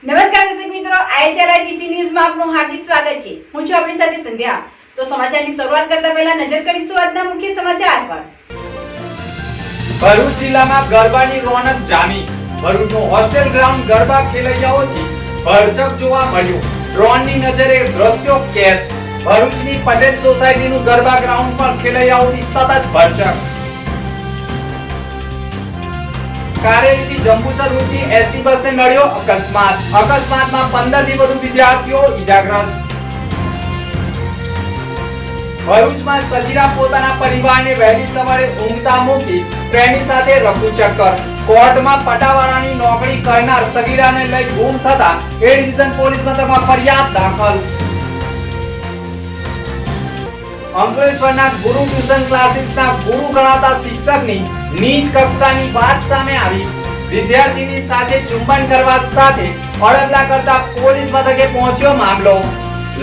નમસ્કાર દર્શક મિત્રો, IHRITC ન્યૂઝમાં આપનું હાર્દિક સ્વાગત છે. હું છું આપણી સાથે સંધ્યા. તો સમાચારની શરૂઆત કરતા પહેલા નજર કરીશું આજના મુખ્ય સમાચાર પર. ભરૂચ જિલ્લામાં ગરબાની રોનક જામી. ભરૂચનું હોસ્ટેલ ગ્રાઉન્ડ ગરબા ખેલૈયાઓથી ભરચક જોવા મળ્યું. ડ્રોનની નજરે દ્રશ્યો કેદ. ભરૂચની પટેલ સોસાયટીનું ગરબા ગ્રાઉન્ડ પર ખેલૈયાઓની સતત ભરચક. કારેલીથી જંબુસર રૂટની એસટી બસને નડ્યો અકસ્માત. અકસ્માતમાં 15 થી વધુ વિદ્યાર્થીઓ ઈજાગ્રસ્ત. ભરૂચમાં સગીરા પોતાના પરિવારને વહેલી સવારે ઊંઘતા મૂકી પ્રેમી સાથે રફુચક્કર. કોર્ટમાં પટાવાળાની નોકરી કરનાર સગીરાને લઈ ગુમ થતા એ ડિવિઝન પોલીસ મથકમાં ફરિયાદ દાખલ. અંકલેશ્વરના ગુરુ ટ્યુશન ક્લાસીસના ગુરુ ગણાતા શિક્ષકની નીચ કક્ષાની વાત સામે આવી. વિદ્યાર્થીની સાથે ચુંબન કરવા સાથે અડગલા કરતા પોલીસ મથકે પહોંચ્યો મામલો.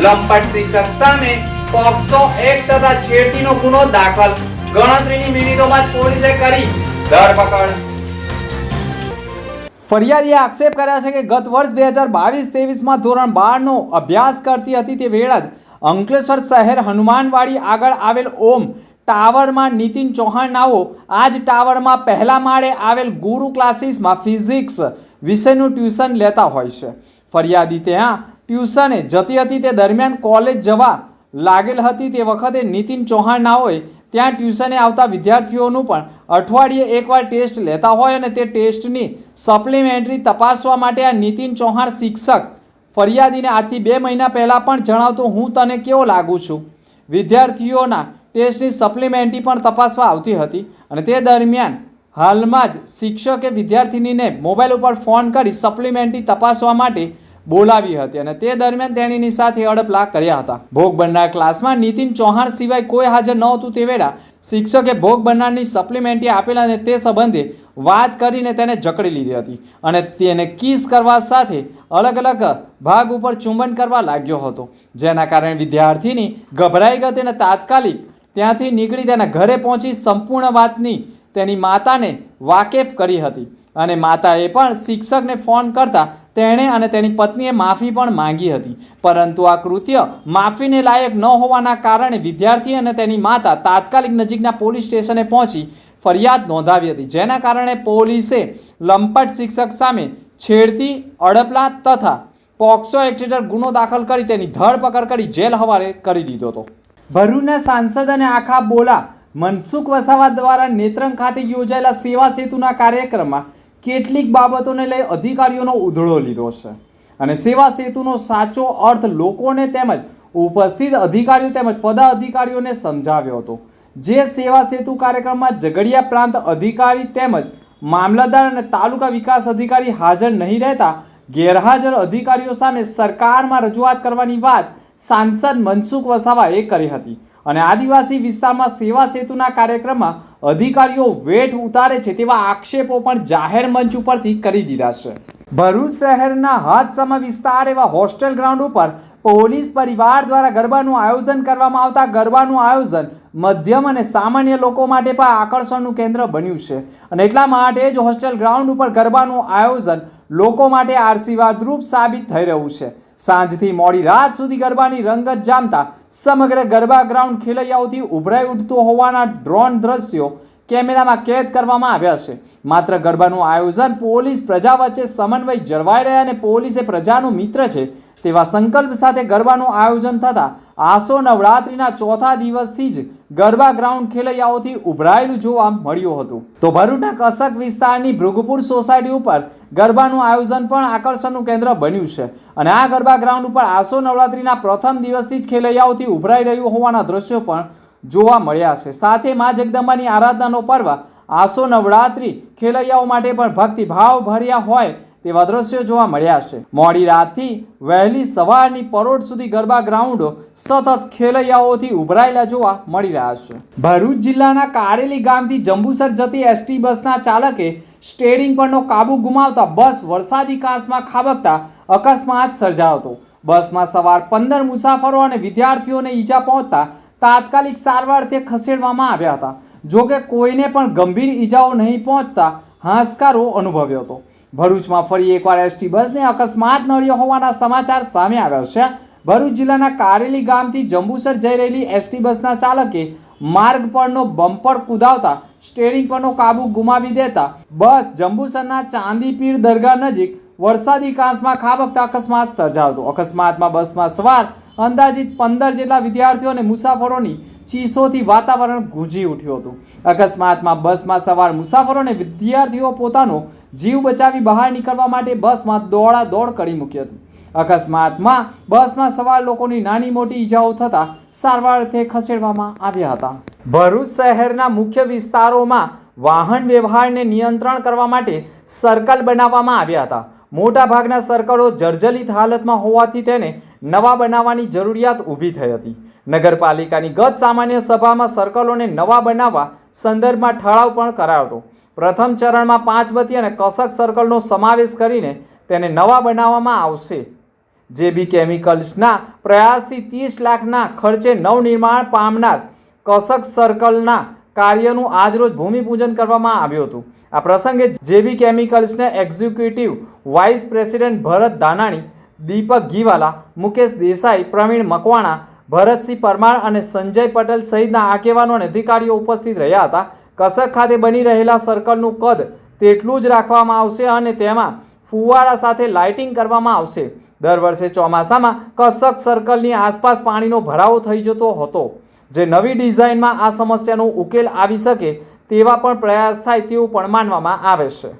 લંપટ શિક્ષક સામે પોક્સો એક્ટ તથા છેડતીનો ગુનો દાખલ. ગણતરીની મિનિટોમાં જ પોલીસે કરી ધરપકડ. ફરિયાદીએ આક્ષેપ કર્યા છે કે ગત વર્ષ 2022-23માં ધોરણ 12નો અભ્યાસ કરતી હતી તે વેળા જ અંકલેશ્વર શહેર હનુમાનવાડી આગળ આવેલ ઓમ ટાવરમાં નીતિન ચૌહાણ નાઓ આ જ ટાવરમાં પહેલા માળે આવેલ ગુરુ ક્લાસીસમાં ફિઝિક્સ વિષયનું ટ્યુશન લેતા હોય છે. ફરિયાદી ત્યાં ટ્યુશને જતી હતી તે દરમિયાન કોલેજ જવા લાગેલ હતી. તે વખતે નીતિન ચૌહાણ નાઓએ ત્યાં ટ્યુશને આવતા વિદ્યાર્થીઓનું પણ અઠવાડિયે એકવાર ટેસ્ટ લેતા હોય અને તે ટેસ્ટની સપ્લિમેન્ટરી તપાસવા માટે આ નીતિન ચૌહાણ શિક્ષક ફરિયાદીને આજથી 2 મહિના પહેલાં પણ જણાવતો હું તને કેવો લાગુ છું. વિદ્યાર્થીઓના ટેસ્ટની સપ્લિમેન્ટરી પણ તપાસવા આવતી હતી અને તે દરમિયાન હાલમાં જ શિક્ષકે વિદ્યાર્થીનીને મોબાઈલ ઉપર ફોન કરી સપ્લિમેન્ટરી તપાસવા માટે બોલાવી હતી અને તે દરમિયાન તેણીની સાથે અડપલા કર્યા હતા. ભોગ બનનાર ક્લાસમાં નીતિન ચૌહાણ સિવાય કોઈ હાજર ન હતું તે વેળા શિક્ષકે ભોગ બનનારની સપ્લિમેન્ટરી આપેલા અને તે સંબંધે વાત કરીને તેને જકડી લીધી હતી અને તેને કિસ કરવા સાથે અલગ અલગ ભાગ ઉપર ચુંબન કરવા લાગ્યો હતો. જેના કારણે વિદ્યાર્થીની ગભરાઈ ગઈ અને તાત્કાલિક ત્યાંથી નીકળી તેના ઘરે પહોંચી સંપૂર્ણ વાતની તેની માતાને વાકેફ કરી હતી અને માતાએ પણ શિક્ષકને ફોન કરતા તેણે અને તેની પત્નીએ માફી પણ માંગી હતી. પરંતુ આ કૃત્ય માફીને લાયક ન હોવાના કારણે વિદ્યાર્થી અને તેની માતા તાત્કાલિક નજીકના પોલીસ સ્ટેશને પહોંચી ફરિયાદ નોંધાવી હતી. જેના કારણે પોલીસે લંપટ શિક્ષક સામે છેડતી, અડપલા તથા પોક્સો એક્ટ હેઠળ ગુનો દાખલ કરી તેની ધરપકડ કરી જેલ હવાલે કરી દીધો હતો. ભરૂચના સાંસદ અને આખા બોલા મનસુખ વસાવા દ્વારા નેત્રંગ ખાતે યોજાયેલા સેવા સેતુના કાર્યક્રમમાં કેટલીક બાબતોને લઈ અધિકારીઓનો ઉધડો લીધો છે અને સેવા સેતુનો સાચો અર્થ લોકોને તેમજ ઉપસ્થિત અધિકારીઓ તેમજ પદાધિકારીઓને સમજાવ્યો હતો. જે સેવા સેતુ કાર્યક્રમમાં ઝઘડિયા પ્રાંત અધિકારી તેમજ મામલતદાર અને તાલુકા વિકાસ અધિકારી હાજર નહીં રહેતા ગેરહાજર અધિકારીઓ સામે સરકારમાં રજૂઆત કરવાની વાત સાંસદ મનસુખ વસાવાએ કરી હતી અને આદિવાસી વિસ્તારમાં સેવા સેતુના કાર્યક્રમમાં અધિકારીઓ વેઠ ઉતારે છે તેવા આક્ષેપો પણ જાહેર મંચ ઉપરથી કરી દીધા છે. ભરૂચ શહેરના હાથસમા વિસ્તાર એવા હોસ્ટેલ ગ્રાઉન્ડ ઉપર પોલીસ પરિવાર દ્વારા ગરબાનું આયોજન કરવામાં આવતા ગરબાનું આયોજન મધ્યમ અને સામાન્ય લોકો માટે પણ આકર્ષણનું કેન્દ્ર બન્યું છે અને એટલા માટે જ હોસ્ટેલ ગ્રાઉન્ડ ઉપર ગરબાનું આયોજન લોકો માટે આશીર્વાદરૂપ સાબિત થઈ રહ્યું છે. સાંજથી મોડી રાત સુધી ગરબાની રંગત જામતા સમગ્ર ગરબા ગ્રાઉન્ડ ખેલૈયાઓથી ઉભરાઈ ઉઠતો હોવાના ડ્રોન દ્રશ્યો કેમેરામાં કેદ કરવામાં આવ્યા છે. માત્ર ગરબાનું આયોજન પોલીસ પ્રજા વચ્ચે સમન્વય જળવાઈ રહ્યા અને પોલીસ એ પ્રજાનો મિત્ર છે તેવા સંકલ્પ સાથે ગરબાનું આયોજન થતાં આસો નવરાત્રિના ચોથા દિવસથી જ ગરબા ગ્રાઉન્ડ ખેલૈયાઓથી ઉભરાયેલું જોવા મળ્યું હતું. તો ભરૂચના કસક વિસ્તારની ભૃગપુર સોસાયટી ઉપર ગરબાનું આયોજન પણ આકર્ષણનું કેન્દ્ર બન્યું છે અને આ ગરબા ગ્રાઉન્ડ ઉપર આસો નવરાત્રિના પ્રથમ દિવસથી જ ખેલૈયાઓથી ઉભરાઈ રહ્યું હોવાના દ્રશ્યો પણ જોવા મળ્યા છે. સાથે મા જગદંબાની આરાધનાનો પર્વ આસો નવરાત્રિ ખેલૈયાઓ માટે પણ ભક્તિભાવ ભર્યા હોય તેવા દ્રશ્યો જોવા મળ્યા છે. મોડી રાતથી વહેલી સવારની પરોઢ સુધી ગરબા ગ્રાઉન્ડો સતત ખેલૈયાઓથી ઉભરાયેલા જોવા મળી રહ્યા છે. ભરૂચ જિલ્લાના કારેલી ગામથી જંબુસર જતી એસટી બસના ચાલકે સ્ટીયરિંગ પરનો કાબુ ગુમાવતા બસ વરસાદી કાંસમાં ખાબકતા અકસ્માત સર્જાયો હતો. બસમાં સવાર 15 મુસાફરો અને વિદ્યાર્થીઓને ઈજા પહોંચતા તાત્કાલિક સારવારથી ખસેડવામાં આવ્યા હતા. જોકે કોઈને પણ ગંભીર ઈજાઓ નહીં પહોંચતા હાશકારો અનુભવ્યો હતો. ભરૂચમાં ફરી એકવાર એસટી બસને અકસ્માત નડ્યો હોવાના સમાચાર સામે આવ્યા છે. ભરૂચ જિલ્લાના કારેલી ગામથી જંબુસર જઈ રહેલી એસટી બસના ચાલકે માર્ગ પરનો બમ્પર કુદાવતા સ્ટીયરિંગ પરનો કાબુ ગુમાવી દેતા બસ જંબુસરના ચાંદીપીર દરગાહ નજીક વરસાદી કાંસમાં ખાબકતા અકસ્માત સર્જાયો હતો. અકસ્માતમાં બસમાં સવાર અંદાજિત 15 જેટલા વિદ્યાર્થીઓ અને મુસાફરોની ચીસોથી વાતાવરણ ગુંજી ઉઠ્યું હતું. અકસ્માતમાં બસમાં સવાર મુસાફરો અને વિદ્યાર્થીઓ પોતાનો જીવ બચાવી બહાર નીકળવા માટે બસમાં દોડાદોડ કરી મૂકી હતી. અકસ્માતમાં બસમાં સવાર લોકોની નાની મોટી ઈજાઓ થતાં સારવાર અર્થે ખસેડવામાં આવ્યા હતા. ભરૂચ શહેરના મુખ્ય વિસ્તારોમાં વાહન વ્યવહારને નિયંત્રણ કરવા માટે સર્કલ બનાવવામાં આવ્યા હતા. મોટાભાગના સર્કલો જર્જરિત હાલતમાં હોવાથી તેને નવા બનાવવાની જરૂરિયાત ઊભી થઈ હતી. નગરપાલિકાની ગત સામાન્ય સભામાં સર્કલોને નવા બનાવવા સંદર્ભમાં ઠરાવ પણ કરાયો હતો. પ્રથમ ચરણમાં પાંચબત્તી અને કસક સર્કલનો સમાવેશ કરીને તેને નવા બનાવવામાં આવશે. જેબી કેમિકલ્સના પ્રયાસથી 30 લાખના ખર્ચે નવનિર્માણ પામનાર કસક સર્કલના કાર્યનું આજરોજ ભૂમિપૂજન કરવામાં આવ્યું હતું. આ પ્રસંગે જેબી કેમિકલ્સના એક્ઝિક્યુટિવ વાઇસ પ્રેસિડેન્ટ ભરત ધાનાણી, દીપક ઘીવાલા, મુકેશ દેસાઈ, પ્રવીણ મકવાણા, ભરતસિંહ પરમાર અને સંજય પટેલ સહિતના આગેવાનો અને અધિકારીઓ ઉપસ્થિત રહ્યા હતા. કસક ખાતે બની રહેલા સર્કલનું કદ તેટલું જ રાખવામાં આવશે અને તેમાં ફુવારા સાથે લાઇટિંગ કરવામાં આવશે. દર વર્ષે ચોમાસામાં કસક સર્કલની આસપાસ પાણીનો ભરાવો થઈ જતો હતો, જે નવી ડિઝાઇનમાં આ સમસ્યાનો ઉકેલ આવી શકે તેવા પણ પ્રયાસ થાય તેવું પણ માનવામાં આવે છે.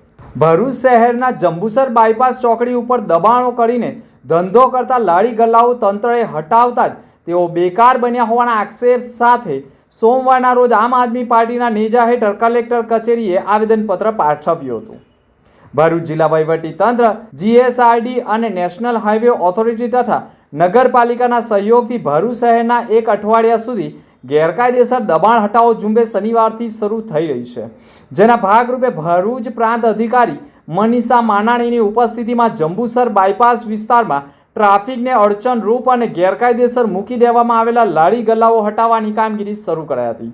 ભરૂચ શહેરના જંબુસર બાયપાસ ચોકડી ઉપર દબાણો કરીને ધંધો કરતા લારી ગલ્લાઓ તંત્રએ હટાવતા જ તેઓ બેકાર બન્યા હોવાના આક્ષેપ સાથે સોમવારના રોજ આમ આદમી પાર્ટીના નેજા હેઠળ કલેક્ટર કચેરીએ આવેદનપત્ર પાઠવ્યું હતું. ભરૂચ જિલ્લા વહીવટીતંત્ર, જીએસઆરડી અને નેશનલ હાઈવે ઓથોરિટી તથા નગરપાલિકાના સહયોગથી ભરૂચ શહેરના એક અઠવાડિયા સુધી ગેરકાયદેસર દબાણ હટાવો ઝુંબેશ શનિવારથી શરૂ થઈ રહી છે. જેના ભાગરૂપે ભરૂચ પ્રાંત અધિકારી મનીષા માનાણીની ઉપસ્થિતિમાં જંબુસર બાયપાસ વિસ્તારમાં ટ્રાફિકને અડચણરૂપ અને ગેરકાયદેસર મૂકી દેવામાં આવેલા લારી ગલ્લાઓ હટાવવાની કામગીરી શરૂ કરાઈ હતી.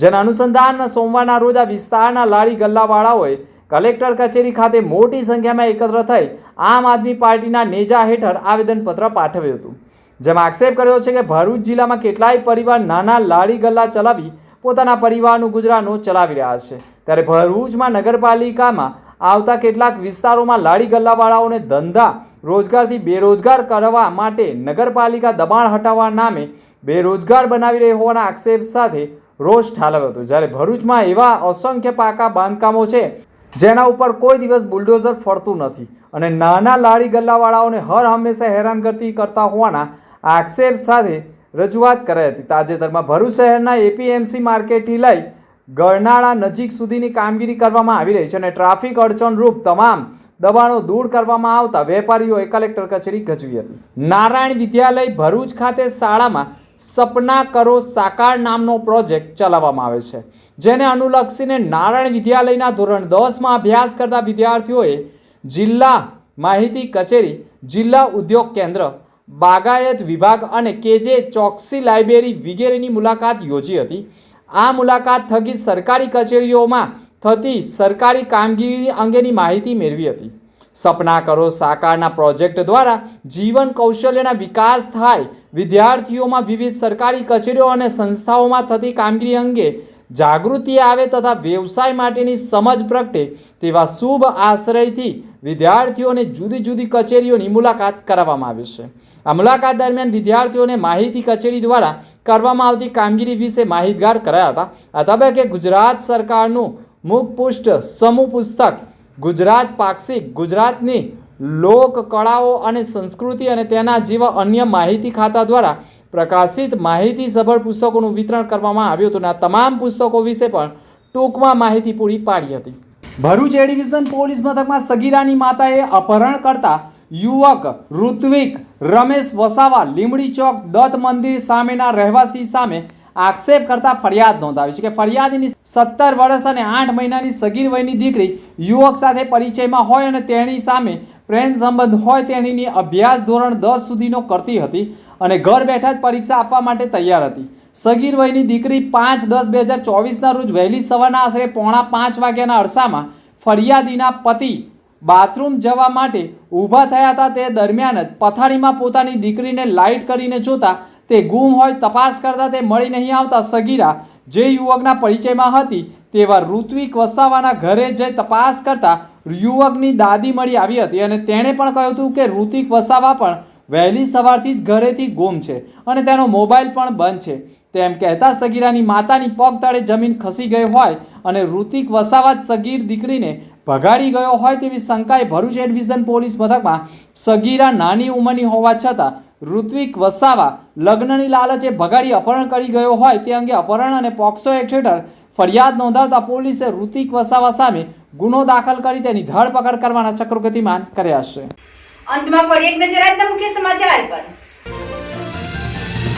જેના અનુસંધાનમાં સોમવારના રોજ આ વિસ્તારના લારી ગલ્લાવાળાઓએ કલેક્ટર કચેરી ખાતે મોટી સંખ્યામાં એકત્ર થઈ આમ આદમી પાર્ટીના નેજા હેઠળ આવેદનપત્ર પાઠવ્યું હતું. જેમાં આક્ષેપ કર્યો છે કે ભરૂચ જિલ્લામાં કેટલાય પરિવાર નાના લારી ગલ્લા ચલાવી પોતાના પરિવારનું ગુજરાનો ચલાવી રહ્યા છે, ત્યારે ભરૂચમાં નગરપાલિકામાં આવતા કેટલાક વિસ્તારોમાં લારી ગલ્લાવાળાઓને ધંધા રોજગારથી બેરોજગાર કરવા માટે નગરપાલિકા દબાણ હટાવવા નામે બેરોજગાર બનાવી રહી હોવાના આક્ષેપ સાથે રોષ ઠાલવ્યો હતો. જ્યારે ભરૂચમાં એવા અસંખ્ય પાકા બાંધકામો છે જેના ઉપર કોઈ દિવસ બુલડોઝર ફરતું નથી અને નાના લારી ગલ્લાવાળાઓને હર હંમેશા હેરાનગતિ કરતા હોવાના આક્ષેપ સાથે રજૂઆત કરાઈ હતી. તાજેતરમાં ભરૂચ શહેરના એપીએમસી માર્કેટથી લઈ ગરનાળા નજીક સુધીની કામગીરી કરવામાં આવી રહી છે અને ટ્રાફિક અડચણરૂપ તમામ દબાણો દૂર કરવામાં આવતા વેપારીઓએ કલેક્ટર કચેરી ગજવી હતી. નારાયણ વિદ્યાલય ભરૂચ ખાતે શાળામાં સપના કરો સાકાર નામનો પ્રોજેક્ટ ચલાવવામાં આવે છે, જેને અનુલક્ષીને નારાયણ વિદ્યાલયના ધોરણ 10માં અભ્યાસ કરતા વિદ્યાર્થીઓએ જિલ્લા માહિતી કચેરી, જિલ્લા ઉદ્યોગ કેન્દ્ર, બાગાયત વિભાગ અને કેજે ચોકસી લાઇબ્રેરી વગેરેની મુલાકાત યોજી હતી. આ મુલાકાત થકી સરકારી કચેરીઓમાં થતી સરકારી કામગીરી અંગેની માહિતી મેળવી હતી. સપના કરો સાકારના પ્રોજેક્ટ દ્વારા જીવન કૌશલ્યના વિકાસ થાય, વિદ્યાર્થીઓમાં વિવિધ સરકારી કચેરીઓ અને સંસ્થાઓમાં થતી કામગીરી અંગે જાગૃતિ આવે તથા વ્યવસાય માટેની સમજ પ્રગટે તેવા શુભ આશ્રયથી વિદ્યાર્થીઓને જુદી જુદી કચેરીઓની મુલાકાત કરાવવામાં આવી છે. આ મુલાકાત દરમિયાન વિદ્યાર્થીઓને માહિતી કચેરી દ્વારા કરવામાં આવતી કામગીરી વિશે માહિતગાર કરાયા હતા. આ તબક્કે ગુજરાત સરકારનું મુખપૃષ્ઠ સમૂહ પુસ્તક ગુજરાત પાક્ષિક, ગુજરાતની લોક કળાઓ અને સંસ્કૃતિ અને તેના જેવા અન્ય માહિતી ખાતા દ્વારા પ્રકાશિત માહિતીસભર પુસ્તકોનું વિતરણ કરવામાં આવ્યું હતું અને આ તમામ પુસ્તકો વિશે પણ ટૂંકમાં માહિતી પૂરી પાડી હતી. ભરૂચ એ ડિવિઝન પોલીસ મથકમાં સગીરાની માતાએ અપહરણ કરતા યુવક ઋત્વિક રમેશ વસાવા લીમડી ચોક દત્ત મંદિર સામેના રહેવાસી સામે આક્ષેપ કરતા ફરિયાદ નોંધાવી છે કે ફરિયાદીની 17 વર્ષ અને 8 મહિનાની સગીર વયની દીકરી યુવક સાથે પરિચયમાં હોય અને તેની સામે પ્રેમ સંબંધ હોય તેણીની અભ્યાસ ધોરણ 10 સુધીનો કરતી હતી અને ઘર બેઠા જ પરીક્ષા આપવા માટે તૈયાર હતી. સગીર વયની દીકરી 5/10/2024ના રોજ વહેલી સવારના આશરે 4:45 વાગ્યાના અરસામાં ફરિયાદીના પતિ બાથરૂમ જવા માટે ઊભા થયા હતા તે દરમિયાન જ પથારીમાં પોતાની દીકરીને લાઇટ કરીને જોતા તે ગુમ હોય તપાસ કરતા તે મળી નહીં આવતા સગીરા જે યુવકના પરિચયમાં હતી તેવા ઋત્વિક વસાવાના ઘરે જઈ તપાસ કરતા યુવકની દાદી મળી આવી હતી અને તેણે પણ કહ્યું હતું કે ઋત્વિક વસાવા પણ વહેલી સવારથી જ ઘરેથી ગુમ છે અને તેનો મોબાઈલ પણ બંધ છે તેમ કહેતા સગીરાની માતાની પગ તળે જમીન ખસી ગઈ હોય અને ઋત્વિક વસાવા જ સગીર દીકરીને ભગાડી ગયો હોય તેવી શંકાએ ભરૂચ એ ડિવિઝન પોલીસ મથકમાં સગીરા નાની ઉંમરની હોવા છતાં ઋત્વિક વસાવા લગ્નની લાલચે ભગાડી અપહરણ કરી ગયો હોય તે અંગે અપહરણ અને પોક્સો એક્ટ હેઠળ ફરિયાદ નોંધાવતા પોલીસે ઋત્વિક વસાવા સામે ગુનો દાખલ કરી તેની ધરપકડ કરવાના ચક્રો ગતિમાન કર્યા છે. અંતમાં ફરી એક નજર આજના મુખ્ય સમાચાર પર.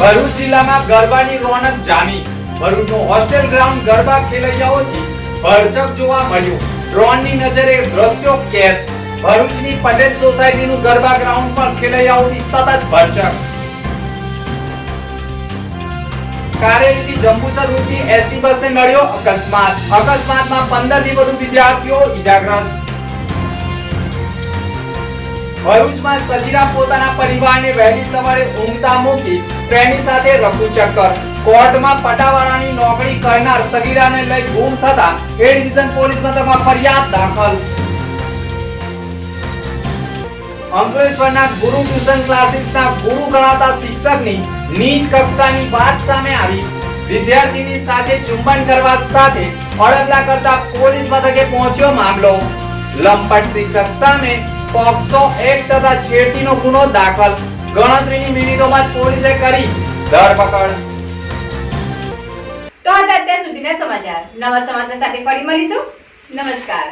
ભરૂચ જિલ્લામાં ગરબાની રોનક જામી. ભરૂચનું હોસ્ટેલ ગ્રાઉન્ડ ગરબા ખેલૈયાઓથી ભરચક જોવા મળ્યું. ડ્રોનની નજરે દ્રશ્યો કેદ. ભરૂચની પટેલ સોસાયટીનું ગરબા ગ્રાઉન્ડ પર ખેલૈયાઓથી સતત ભરચક. કારેલીથી જંબુસર રૂટની એસટી બસને નડ્યો અકસ્માત. અકસ્માતમાં 15 થી વધુ વિદ્યાર્થીઓ ઈજાગ્રસ્ત. ભરૂચમાં સગીરા પોતાના પરિવારને વહેલી સવારે ઊંઘતા મૂકી પ્રેમી સાથે રફુચક્કર. કોર્ટમાં પટાવાળાની નોકરી કરનાર સગીરાને લઈ ગુમ થતા એ ડિવિઝન પોલીસ મથકમાં ફરિયાદ દાખલ. અંકલેશ્વરના ગુરુ ટ્યુશન ક્લાસીસના ગુરુ ગણાતા શિક્ષકની નીચ કક્ષાની વાત સામે આવી. વિદ્યાર્થીની સાથે ચુંબન કરવા સાથે અડગલા કરતા પોલીસ મથકે પહોંચ્યો મામલો. લંપટ શિક્ષક સામે પોક્સો એક્ટ તથા છેડતીનો ગુનો દાખલ. ગણતરીની મિનિટોમાં જ પોલીસે કરી ધરપકડ. તો આ હતા અત્યાર સુધીના સમાચાર. નવા સમાચાર સાથે ફરી મળીશું. નમસ્કાર.